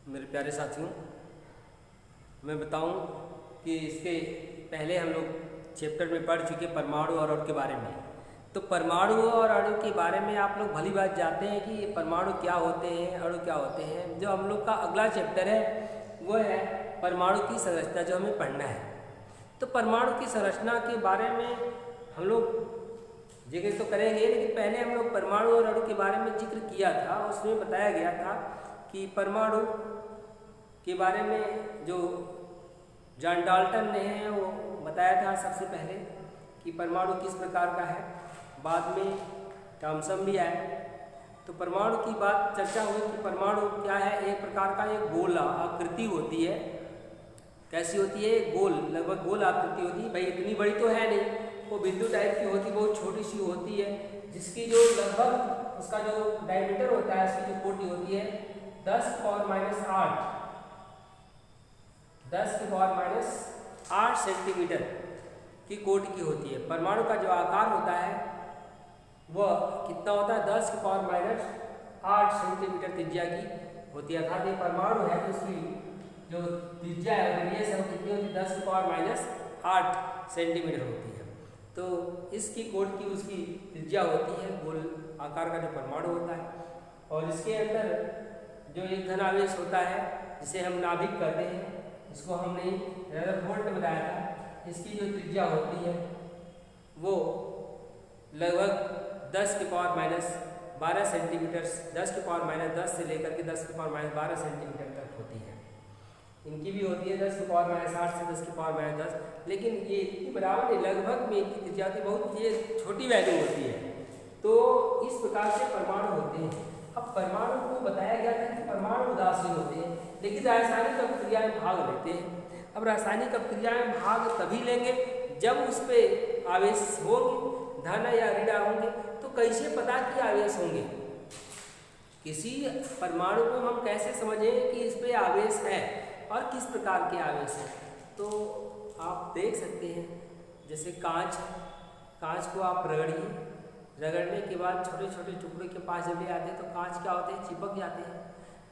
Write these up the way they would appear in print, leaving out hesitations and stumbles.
मेरे प्यारे साथियों, मैं बताऊं कि इसके पहले हम लोग चैप्टर में पढ़ चुके परमाणु और अणु के बारे में। तो परमाणु और अणु के बारे में आप लोग भली बात जानते हैं कि परमाणु क्या होते हैं, अणु क्या होते हैं। जो हम लोग का अगला चैप्टर है वो है परमाणु की संरचना, जो हमें पढ़ना है। तो परमाणु की संरचना के बारे में हम लोग जिक्र तो करेंगे, लेकिन पहले हम लोग परमाणु और अणु के बारे में जिक्र किया था। उसमें बताया गया था कि परमाणु के बारे में जो जॉन डाल्टन ने है वो बताया था सबसे पहले कि परमाणु किस प्रकार का है। बाद में थॉमसन भी आए तो परमाणु की बात चर्चा हुई कि परमाणु क्या है। एक प्रकार का एक गोला आकृति होती है। कैसी होती है? गोल, लगभग गोल आकृति होती है। भाई इतनी बड़ी तो है नहीं, वो बिंदु टाइप की होती है, बहुत छोटी सी होती है, जिसकी जो लगभग उसका जो डायमीटर होता है, उसकी जो कोटि होती है 10⁻⁸ सेंटीमीटर की कोटि की होती है। परमाणु का जो आकार होता है वह कितना होता है? 10⁻⁸ सेंटीमीटर त्रिज्या की होती है। अर्थात ये परमाणु है तो उसकी जो त्रिज्या है, रेडियस है, वो कितनी होती है? 10⁻⁸ सेंटीमीटर होती है। तो इसकी कोटि की उसकी त्रिज्या होती है, गोल आकार का जो परमाणु होता है। और इसके अंदर जो एक धन आवेश होता है जिसे हम नाभिक कहते हैं, इसको हमने रदरफोर्ड बताया था। इसकी जो त्रिज्या होती है वो लगभग 10⁻12 सेंटीमीटर, 10⁻10 से लेकर के 10⁻12 सेंटीमीटर तक होती है। इनकी भी होती है 10⁻60 से 10⁻10, लेकिन ये इतनी बराबर नहीं, लगभग में इनकी त्रिज्या होती है, बहुत ये छोटी वैल्यू होती है। तो इस प्रकार से परमाणु होते हैं। अब परमाणु को बताया गया था कि परमाणु उदासीन होते हैं, लेकिन रासायनिक अभिक्रिया में भाग लेते हैं। अब रासायनिक अभिक्रिया में भाग तभी लेंगे जब उस पर आवेश होंगे, धन या ऋण होंगे। तो कैसे पता कि आवेश होंगे? किसी परमाणु को हम कैसे समझें कि इस पर आवेश है और किस प्रकार के आवेश है? तो आप देख सकते हैं, जैसे कांच को आप रगड़िए, रगड़ने के बाद छोटे छोटे टुकड़े के पास जब ले आते हैं तो कांच क्या होते हैं? चिपक जाते हैं।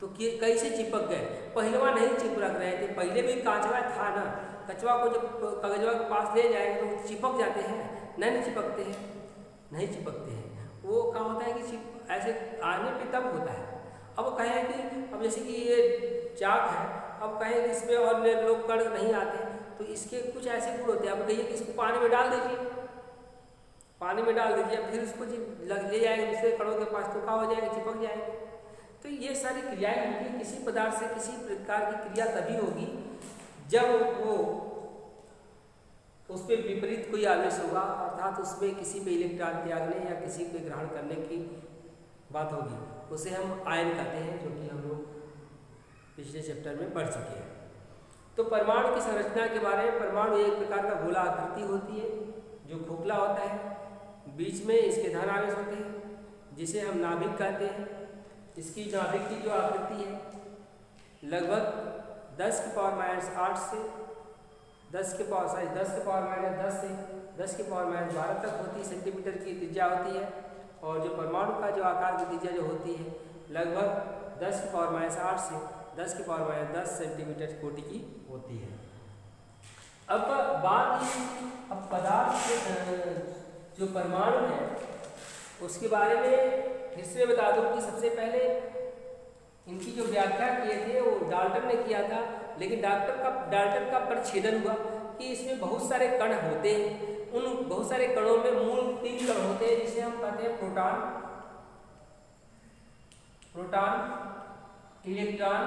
तो कैसे चिपक गए? पहलवा नहीं चिपक रहे थे, पहले भी कांचवा था ना। कचवा को जब कागजवा के पास ले जाएंगे तो चिपक जाते हैं? नहीं चिपकते हैं, नहीं चिपकते हैं। वो क्या होता है कि ऐसे आने पे तब होता है। अब कहें कि अब जैसे कि ये चाक है, अब कहें कि इसमें और लोग कण नहीं आते, तो इसके कुछ ऐसे गुण होते हैं। अब कहिए कि इसको पानी में डाल दीजिए, पानी में डाल दीजिए, फिर उसको ले जाएंगे दूसरे कणों के पास, तो क्या हो जाएगा? चिपक जाएगा। तो ये सारी क्रियाएं होंगी। किसी पदार्थ से किसी प्रकार की क्रिया तभी होगी जब वो उस पर विपरीत कोई आवेश होगा, अर्थात उसमें किसी पे इलेक्ट्रॉन त्यागने या किसी पे ग्रहण करने की बात होगी। उसे हम आयन कहते हैं, जो कि हम लोग पिछले चैप्टर में पढ़ चुके हैं। तो परमाणु की संरचना के बारे में, परमाणु एक प्रकार का गोला आकृति होती है जो खोखला होता है। बीच में इसके धन आवेश होते हैं जिसे हम नाभिक कहते हैं। इसकी नाभिक की जो आकृति है लगभग 10⁻⁸ से 10⁻10 से 10⁻12 तक होती है, सेंटीमीटर की त्रिज्या होती है। और जो परमाणु का जो आकार की त्रिज्या जो होती है लगभग 10⁻60 से 10⁻10 सेंटीमीटर कोटि की होती है। अब बात अब पदार्थ जो परमाणु है उसके बारे में फिर से बता दूं कि सबसे पहले इनकी जो व्याख्या किए थे वो डाल्टन ने किया था, लेकिन डाल्टन का परिच्छेदन हुआ कि इसमें बहुत सारे कण होते हैं। उन बहुत सारे कणों में मूल 3 कण होते हैं, जिसे हम कहते हैं प्रोटॉन, इलेक्ट्रॉन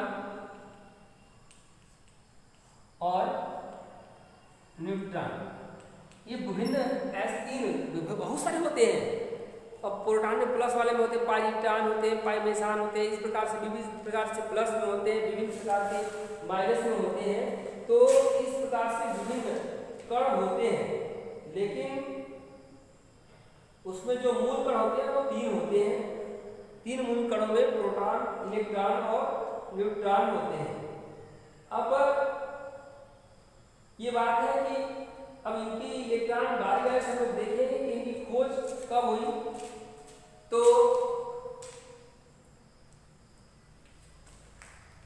और न्यूट्रॉन। ये विभिन्न ऐसे 3 बहुत सारे होते हैं। अब प्रोटॉन में प्लस वाले में होते हैं, पाइलेक्ट्रॉन होते हैं, पाइमेसान होते हैं, इस प्रकार से विभिन्न प्रकार से प्लस में होते हैं, विभिन्न प्रकार के माइनस में होते हैं। तो इस प्रकार से विभिन्न कण होते हैं, लेकिन उसमें जो मूल कण होते हैं वो 3 होते हैं। 3 मूल कणों में प्रोटॉन, इलेक्ट्रॉन और न्यूट्रॉन होते हैं। अब ये बात है कि अब इनकी इलेक्ट्रॉन बारी से हम लोग देखेंगे कि इनकी खोज कब हुई। तो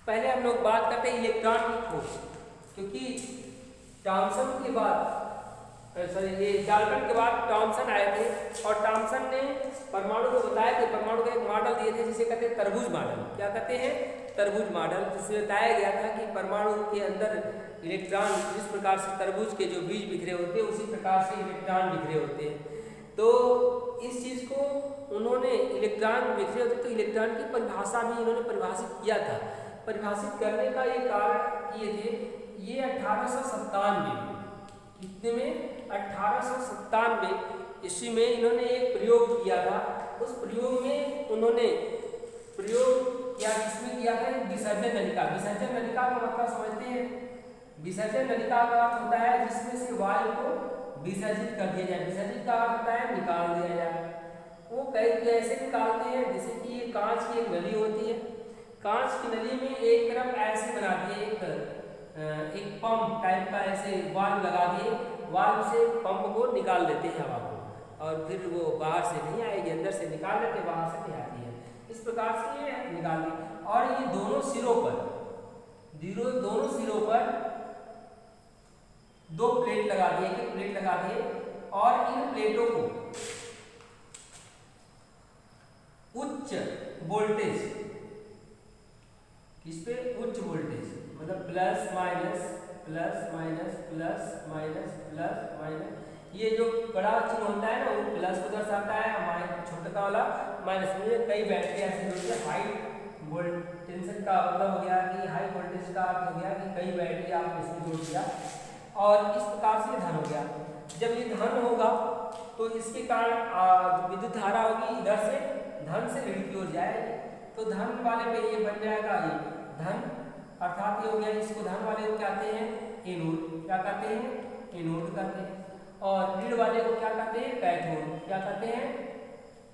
पहले हम लोग बात करते हैं इलेक्ट्रॉन की खोज, क्योंकि थॉमसन के बाद ये डाल्टन के बाद थॉमसन आए थे और थॉमसन ने परमाणु को बताया कि परमाणु का एक मॉडल दिए थे जिसे कहते हैं तरबूज मॉडल। क्या कहते हैं? तरबूज मॉडल, जिसमें बताया गया था कि परमाणु के अंदर इलेक्ट्रॉन जिस प्रकार से तरबूज के जो बीज बिखरे होते हैं उसी प्रकार से इलेक्ट्रॉन बिखरे होते हैं। तो इस चीज़ को उन्होंने इलेक्ट्रॉन बिखरे होते तो इलेक्ट्रॉन की परिभाषा भी इन्होंने परिभाषित किया था। परिभाषित करने का ये कारण ये थे, ये 1897 कितने में 1897 ईस्वी में इन्होंने एक प्रयोग किया था। उस प्रयोग में उन्होंने प्रयोग किया, किसमें किया था? विसर्जन नलिका। विसर्जन नलिका का मतलब समझते हैं? विसर्जन नलिका का अर्थ होता है जिसमें से वायु को विसर्जित कर दिया जाए। विसर्जित का अर्थ होता है निकाल दिया जाए। वो कैसे निकालते हैं? जैसे कि ये कांच की एक नली होती है, कांच की नली में एक तरफ ऐसे बना दिए, एक पंप टाइप का ऐसे वाल्व लगा दिए, वाल्व से पंप को निकाल देते हैं हवा को, और फिर वो बाहर से नहीं आएगी, अंदर से निकाल लेते, बाहर से नहीं आती है। इस प्रकार से ये निकाल दी। और ये दोनों सिरों पर दो प्लेट लगा दिए, एक प्लेट लगा दिए, और इन प्लेटों को उच्च वोल्टेज, किस पे? उच्च वोल्टेज, मतलब plus minus plus minus plus minus plus minus, ये जो बड़ा चिन्ह होता है ना वो प्लस को दर्शाता है, माइनस छोटा वाला माइनस में। कई बैटरी ऐसे होती है, हाई वोल्टेज का मतलब हो गया कि हाई वोल्टेज का अर्थ हो गया कि कई बैटरी आप इसमें जोड़ दिया, और इस प्रकार से धन हो गया। जब ये धन होगा तो इसके कारण विद्युत धारा होगी, इधर से धन से ऋण की ओर जाएगी, तो धन वाले पे ये बन जाएगा ये धन, अर्थात ये हो गया। इसको धन वाले को क्या कहते हैं? एनोड। क्या कहते हैं? एनोड कहते हैं। और ऋण वाले को क्या कहते हैं? कैथोड। क्या कहते हैं?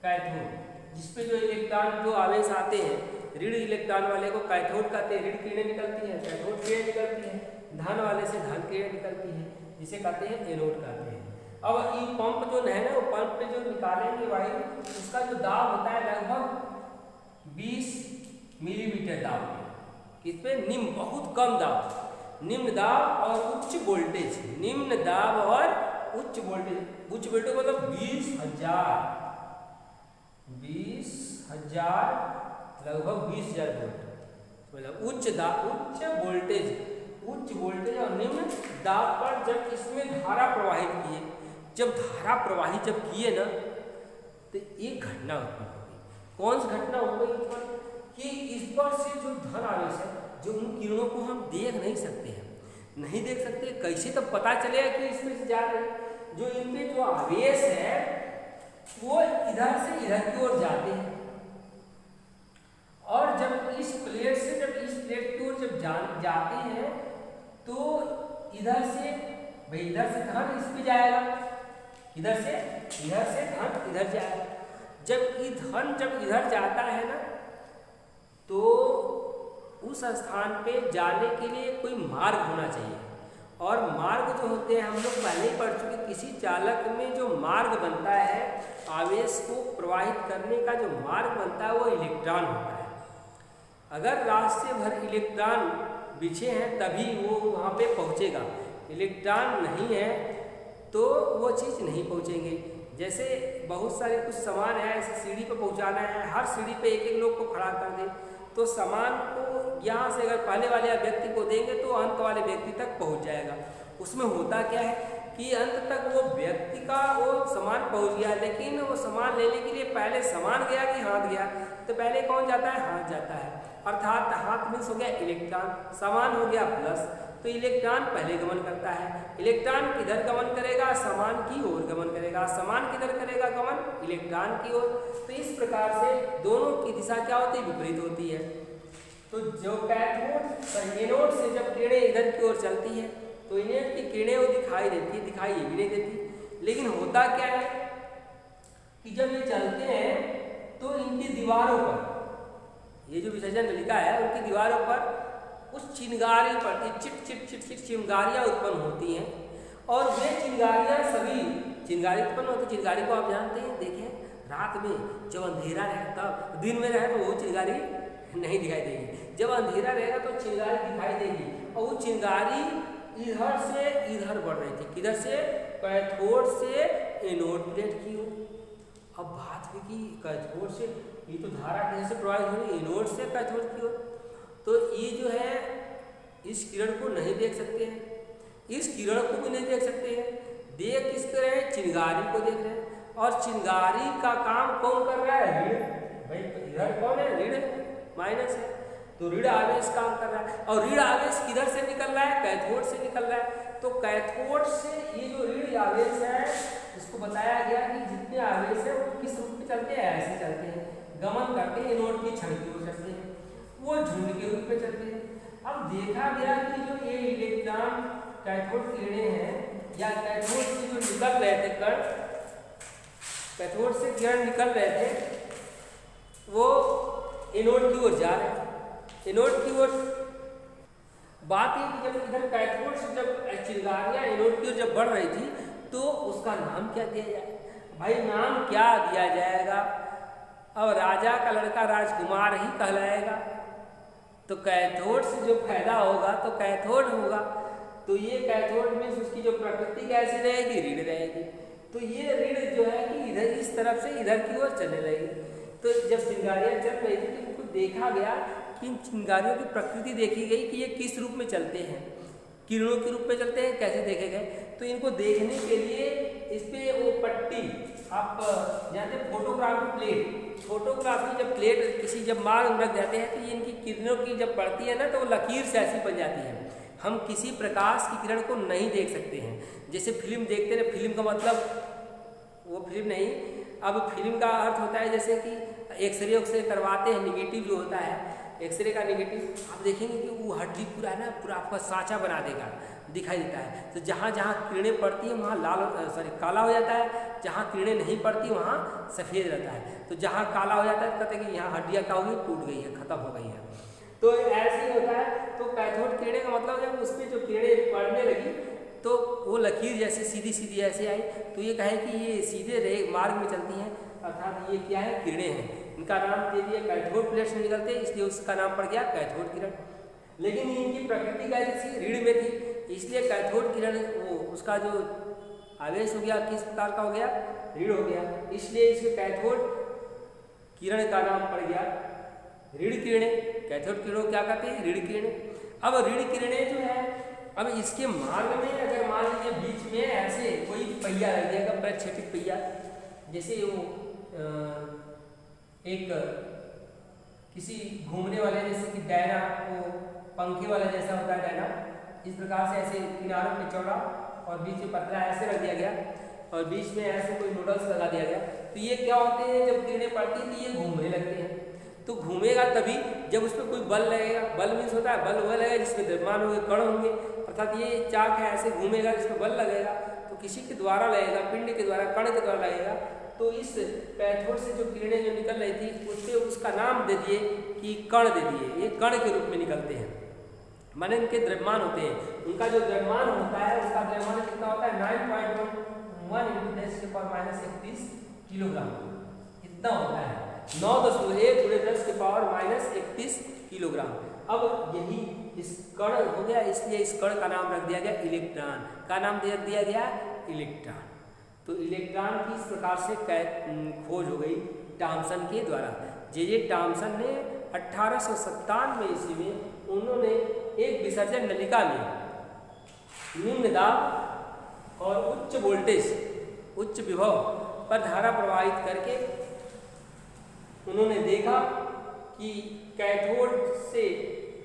कैथोड। जिसपे जो इलेक्ट्रॉन जो आवेश आते हैं, ऋण इलेक्ट्रॉन वाले को कैथोड कहते हैं, ऋण किरणें निकलती हैं, कैथोड किरणें निकलती हैं, धन वाले से धन किरणें निकलती हैं, जिसे कहते हैं एनोड कहते हैं। अब ये पंप जो है ना, वो पंप पे जो निकालेंगे वायु, उसका जो दाब होता है लगभग 20 मिलीमीटर दाब। किस पे? निम्न, बहुत कम दाब, निम्न दाब और उच्च वोल्टेज। निम्न दाब और उच्च वोल्टेज। उच्च वोल्टेज मतलब 20,000 लगभग 20,000 वोल्ट, मतलब उच्च वोल्टेज और निम्न दाब पर जब इसमें धारा प्रवाहित किए, जब धारा प्रवाहित जब किए ना, तो एक घटना उत्पन्न हो गई। कौन सी घटना हो गई उत्पन्न? कि इस पर से जो धन आवेश है, जो उन किरणों को हम देख नहीं सकते हैं, नहीं देख सकते, कैसे तब पता चलेगा कि इसमें से जा रहे हैं? जो इनमें जो आवेश है वो इधर से इधर की ओर जाते हैं, और जब इस प्लेट की ओर जब जाते हैं तो इधर से धन इस पे जाएगा, इधर से धन इधर जाएगा। जब ये धन जब इधर जाता है ना, तो उस स्थान पे जाने के लिए कोई मार्ग होना चाहिए, और मार्ग जो होते हैं हम लोग पहले ही पढ़ चुके। किसी चालक में जो मार्ग बनता है, आवेश को प्रवाहित करने का जो मार्ग बनता है, वो इलेक्ट्रॉन होता है। अगर रास्ते भर इलेक्ट्रॉन बिछे हैं तभी वो वहाँ पे पहुँचेगा, इलेक्ट्रॉन नहीं है तो वो चीज़ नहीं पहुँचेंगे। जैसे बहुत सारे कुछ सामान है, ऐसे सीढ़ी पर पहुँचाना है, हर सीढ़ी पे एक लोग को खड़ा कर दे, तो सामान को यहाँ से अगर पहले वाले व्यक्ति को देंगे तो अंत वाले व्यक्ति तक पहुँच जाएगा। उसमें होता क्या है कि अंत तक वो व्यक्ति का वो सामान पहुँच गया, लेकिन वो सामान लेने के लिए पहले सामान गया कि हाथ गया? तो पहले कौन जाता है? हाथ जाता है, अर्थात हाथ मीन्स हो गया इलेक्ट्रॉन, सामान हो गया प्लस। तो इलेक्ट्रॉन पहले गमन करता है। इलेक्ट्रॉन किधर गमन करेगा? सामान की ओर गमन करेगा। सामान किधर करेगा गमन? इलेक्ट्रॉन की ओर। तो इस प्रकार से दोनों की दिशा क्या होती है? विपरीत होती है। तो जो कैथोड एनोड से जब किरणें इधर की ओर चलती है तो इन्हें की किरणें वो दिखाई देती है, दिखाई ये भी नहीं देती। लेकिन होता क्या है कि जब ये चलते हैं तो इनकी दीवारों पर, ये जो विसर्जन नलिका है उनकी दीवारों पर उस चिंगारी पड़ती, चिट चिट चिट चिट चिंगारियाँ उत्पन्न होती हैं, और वे चिंगारियाँ सभी चिंगारी उत्पन्न होती। चिंगारी को आप जानते हैं, देखें रात में जब अंधेरा रहे तब, दिन में रहे तो वो चिंगारी नहीं दिखाई देगी। जब अंधेरा रहेगा तो चिंगारी दिखाई देगी, और वो चिंगारी इधर से इधर बढ़ रही थी, किधर से, कैथोड से एनोड प्लेट की ओर। अब बात हुई कि कैथोड से, ये तो धारा किधर से प्रवाहित हो रही है, एनोड से कैथोड की ओर। तो ये जो है इस किरण को नहीं देख सकते हैं, इस किरण को भी नहीं देख सकते हैं, देख किसको रहे हैं, चिंगारी को देख रहे हैं। और चिंगारी का काम कौन कर रहा है, ऋण। भाई इधर कौन है, ऋण, माइनस है, तो ऋण आवेश काम कर रहा है। और ऋण आवेश किधर से निकल रहा है, कैथोड से निकल रहा है। तो कैथोड से ये जो ऋण आवेश है, इसको बताया गया कि जितने आवेश है वो किस रूप में चलते हैं, ऐसे चलते हैं, गमन करते हैं, एनोड की छड़ की ओर चलते हैं, वो झुंड के रूप में चलते हैं। अब देखा गया कि जो ये इलेक्ट्रॉन कैथोड किरणें हैं, या कैथोड से जो निकल रहे थे कण, कैथोड से किरण निकल रहे थे, वो एनोड की ओर जा रहे हैं, एनोड की ओर। बात ये कि जब इधर कैथोड से जब चिंगारियां एनोड की ओर जब बढ़ रही थी, तो उसका नाम क्या दिया जाए, भाई नाम क्या दिया जाएगा। अब राजा का लड़का राजकुमार ही कहलाएगा, तो कैथोड से जो फायदा होगा तो कैथोड होगा। तो ये कैथोड में उसकी जो प्रकृति कैसी रहेगी, ऋण रहेगी। तो ये ऋण जो है कि इधर इस तरफ से इधर की ओर चलने लगेगी। तो जब चिंगारियां चल रही थी तो इनको देखा गया कि इन चिंगारियों की प्रकृति देखी गई कि ये किस रूप में चलते हैं, किरणों के रूप में चलते हैं, कैसे देखे गए। तो इनको देखने के लिए इस पे वो पट्टी, आप जानते हैं फोटोग्राफी प्लेट, फोटोग्राफी जब प्लेट किसी जब मार्ग में रख जाते हैं तो ये इनकी किरणों की जब पड़ती है ना, तो वो लकीर से ऐसी बन जाती है। हम किसी प्रकाश की किरण को नहीं देख सकते हैं। जैसे फिल्म देखते हैं, फिल्म का मतलब वो फिल्म नहीं, अब फिल्म का अर्थ होता है जैसे कि एक्सरे करवाते हैं, निगेटिव जो होता है, एक्सरे का निगेटिव आप देखेंगे कि वो हड्डी पूरा ना पूरा आपका सांचा बना देगा, दिखाई देता है। तो जहाँ जहाँ किरणें पड़ती हैं वहाँ काला हो जाता है, जहाँ किरणें नहीं पड़ती वहाँ सफ़ेद रहता है। तो जहाँ काला हो जाता है तो कहते हैं कि यहाँ हड्डियाँ क्या हो गई, टूट गई है, खत्म हो गई है। तो ऐसे ही होता है। तो कैथोड किरणें का मतलब जब उस पर जो किरणें पड़ने लगी तो वो लकीर जैसे सीधी सीधी ऐसे आई, तो ये कहे कि ये सीधे मार्ग में चलती हैं, अर्थात ये क्या है, किरणें हैं। इनका नाम दे दिया, कैथोड प्लेट से निकलते हैं, इसलिए उसका नाम पड़ गया कैथोड किरण। लेकिन इनकी प्रकृति कैसी थी, ऋण में थी, इसलिए कैथोड किरण वो उसका जो आवेश हो गया किस प्रकार का हो गया, ऋण हो गया, इसलिए इसके कैथोड किरण का नाम पड़ गया ऋण किरणें। कैथोड किरणों क्या कहते हैं, ऋण किरणें। अब ऋण किरणें जो है, अब इसके मार्ग में अगर मान लीजिए बीच में ऐसे कोई पहिया लग जाएगा, प्रक्षेपित पहिया, जैसे वो एक किसी घूमने वाले जैसे कि डायना, वो पंखे वाला जैसा होता है डायना, इस प्रकार से ऐसे किनारों पे चौड़ा और बीच में पतला ऐसे रख दिया गया, और बीच में ऐसे कोई नूडल्स लगा दिया गया। तो ये क्या होते हैं, जब किरणें पड़ती हैं तो ये घूमने लगते हैं। तो घूमेगा तभी जब उस पर कोई बल लगेगा। बल मीन्स होता है, बल वह लगेगा जिसमें द्रव्यमान होंगे, कण होंगे, अर्थात ये चाक है ऐसे घूमेगा, जिसमें बल लगेगा तो किसी के द्वारा लगेगा, पिंड के द्वारा, कण के द्वारा लगेगा। तो इस कैथोड से जो किरणें जो निकल रही थी उस पर उसका नाम दे दिए कि कण दे दिए, ये कण के रूप में निकलते हैं, माने इनके द्रव्यमान होते हैं। उनका जो द्रव्यमान होता है उसका द्रव्यमान कितना होता है, 9.1 × 10⁻31 किलोग्राम, इतना होता है, 9.1 × 10⁻31 किलोग्राम। अब यही इस कण हो गया, इसलिए इस कण का नाम रख दिया गया इलेक्ट्रॉन। का नाम दे दिया गया इलेक्ट्रॉन। तो इलेक्ट्रॉन की इस प्रकार से खोज हो गई थॉमसन के द्वारा। जे थॉमसन ने 1897 ईस्वी में उन्होंने एक विसर्जन नलिका में निम्न दाब और उच्च वोल्टेज, उच्च विभव पर धारा प्रवाहित करके उन्होंने देखा कि कैथोड से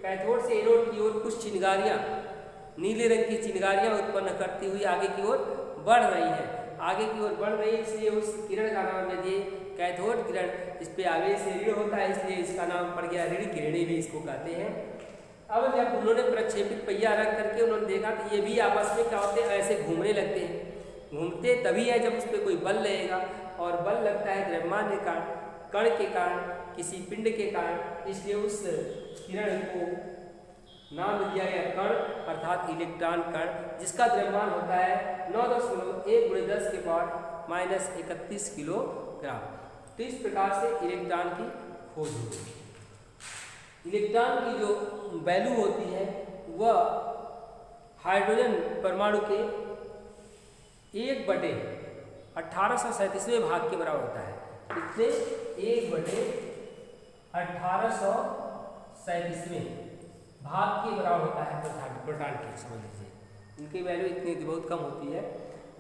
एनोड की ओर कुछ चिंगारियाँ, नीले रंग की चिंगारियाँ उत्पन्न करती हुई आगे की ओर बढ़ रही हैं, आगे की ओर बढ़ रही है, इसलिए उस किरण का नाम दे दिए कैथोड किरण। इस पे आवेश ऋण होता है, इसलिए इसका नाम पड़ गया ऋण किरणें भी इसको कहते हैं। अब जब उन्होंने प्रक्षेपित पहिया रख करके उन्होंने देखा तो ये भी आपस में क्या होते हैं, ऐसे घूमने लगते हैं। घूमते तभी है जब उस पर कोई बल लगेगा, और बल लगता है द्रव्यमान के कारण, कण के कारण, किसी पिंड के कारण, इसलिए उस किरण को नाम दिया गया कण, अर्थात इलेक्ट्रॉन कण, जिसका द्रव्यमान होता है 9.1 × 10⁻31 किलोग्राम। तो इस प्रकार से इलेक्ट्रॉन की खोज हुई। इलेक्ट्रॉन की जो वैल्यू होती है वह हाइड्रोजन परमाणु के 1/1837वें भाग के बराबर होता है। कितने? 1/1837वें भाग के बराबर होता है प्रोटॉन की, समझ लीजिए। इनकी वैल्यू इतनी बहुत कम होती है,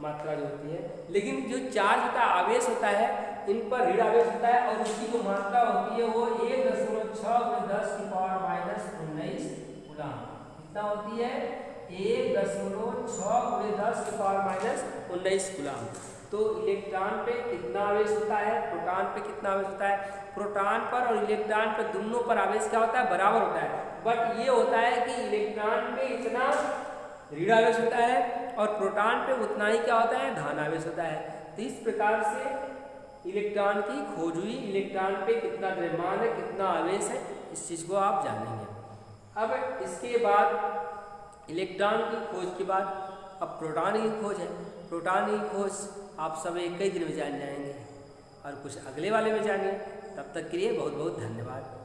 मात्रा जो होती है। लेकिन जो चार्ज होता है, आवेश होता है, इन पर ऋण आवेश होता है और उसकी जो मात्रा होती है वो 1.6×10⁻⁻19 कूलम। कितना होती है? 1.6×10⁻⁻19 कूलम। तो इलेक्ट्रॉन पे कितना आवेश होता है, प्रोटॉन पे कितना आवेश होता है? प्रोटॉन पर और इलेक्ट्रॉन पर दोनों पर आवेश क्या होता है? बराबर होता है। बट ये होता है कि इलेक्ट्रॉन पे इतना ऋण आवेश होता है और प्रोटॉन पे उतना ही क्या होता है? धन आवेश होता है। तो इस प्रकार से इलेक्ट्रॉन की खोज हुई। इलेक्ट्रॉन पे कितना द्रव्यमान है, कितना आवेश है, इस चीज़ को आप जानेंगे। अब इसके बाद इलेक्ट्रॉन की खोज के बाद अब प्रोटॉन की खोज है। प्रोटॉन की खोज आप सब एक ही दिन में जान जाएंगे और कुछ अगले वाले में जानिए। तब तक के लिए बहुत बहुत धन्यवाद।